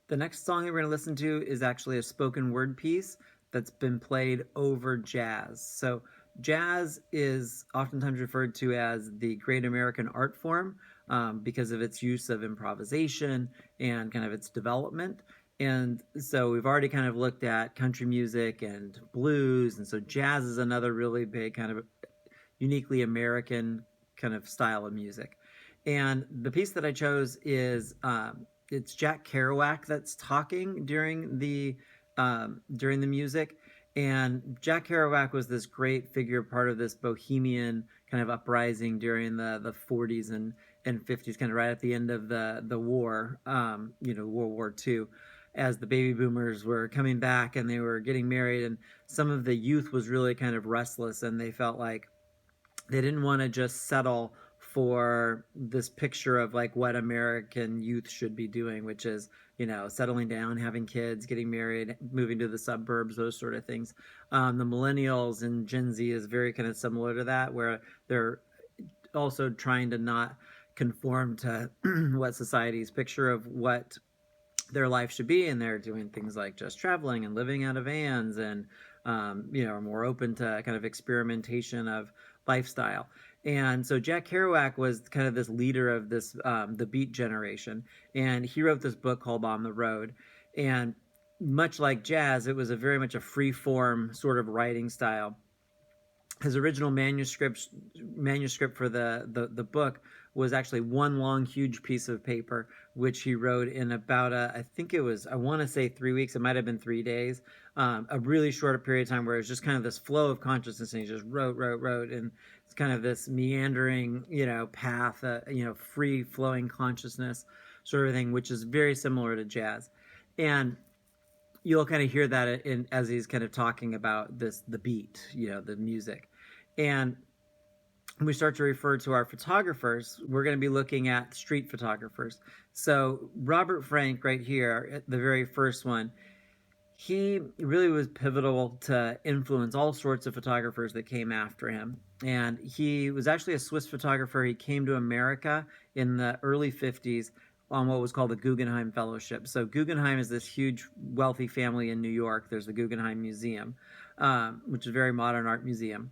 The next song that we're going to listen to is actually a spoken word piece that's been played over jazz. So, jazz is oftentimes referred to as the great American art form because of its use of improvisation and kind of its development. And so, we've already kind of looked at country music and blues. And so, jazz is another really big kind of uniquely American kind of style of music. And the piece that I chose is it's Jack Kerouac that's talking during the music. And Jack Kerouac was this great figure, part of this bohemian kind of uprising during the 40s and 50s, kind of right at the end of the war, World War II, as the baby boomers were coming back and they were getting married, and some of the youth was really kind of restless, and they felt like they didn't want to just settle for this picture of like what American youth should be doing, which is, settling down, having kids, getting married, moving to the suburbs, those sort of things. The millennials and Gen Z is very kind of similar to that, where they're also trying to not conform to what society's picture of what their life should be, and they're doing things like just traveling and living out of vans and are more open to kind of experimentation of lifestyle. And so Jack Kerouac was kind of this leader of this the Beat generation, and he wrote this book called On the Road. And much like jazz, it was a very much a free form sort of writing style. His original manuscript for the book was actually one long huge piece of paper, which he wrote in about I think it was, I want to say 3 weeks, it might have been 3 days, a really short period of time, where it's just kind of this flow of consciousness, and he just wrote, and it's kind of this meandering path, free flowing consciousness sort of thing, which is very similar to jazz. And you'll kind of hear that as he's kind of talking about the beat, the music. And when we start to refer to our photographers, we're going to be looking at street photographers. So Robert Frank, right here, the very first one, he really was pivotal to influence all sorts of photographers that came after him. And he was actually a Swiss photographer. He came to America in the early 50s on what was called the Guggenheim Fellowship. So Guggenheim is this huge wealthy family in New York. There's the Guggenheim Museum, which is a very modern art museum.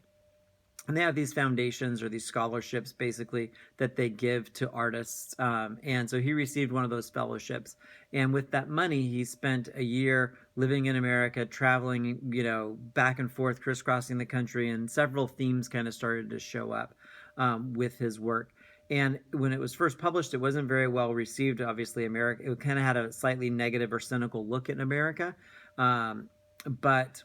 And they have these foundations or these scholarships basically that they give to artists. And so he received one of those fellowships. And with that money, he spent a year living in America, traveling, back and forth, crisscrossing the country. And several themes kind of started to show up with his work. And when it was first published, it wasn't very well received. Obviously, America, it kind of had a slightly negative or cynical look at America. But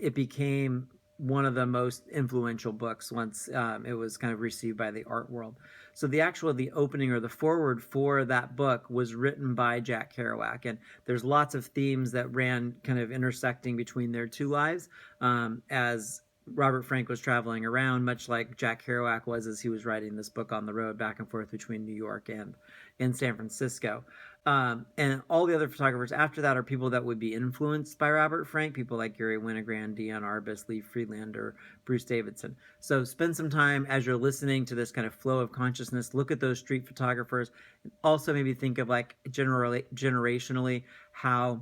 it became one of the most influential books once it was kind of received by the art world. So the opening or the foreword for that book was written by Jack Kerouac, and there's lots of themes that ran kind of intersecting between their two lives as Robert Frank was traveling around, much like Jack Kerouac was as he was writing this book on the road back and forth between New York and in San Francisco. And all the other photographers after that are people that would be influenced by Robert Frank, people like Gary Winogrand, Dion Arbus, Lee Friedlander, Bruce Davidson. So spend some time as you're listening to this kind of flow of consciousness, look at those street photographers, and also maybe think of like generationally how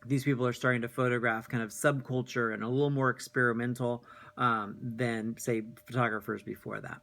these people are starting to photograph kind of subculture and a little more experimental than, say, photographers before that.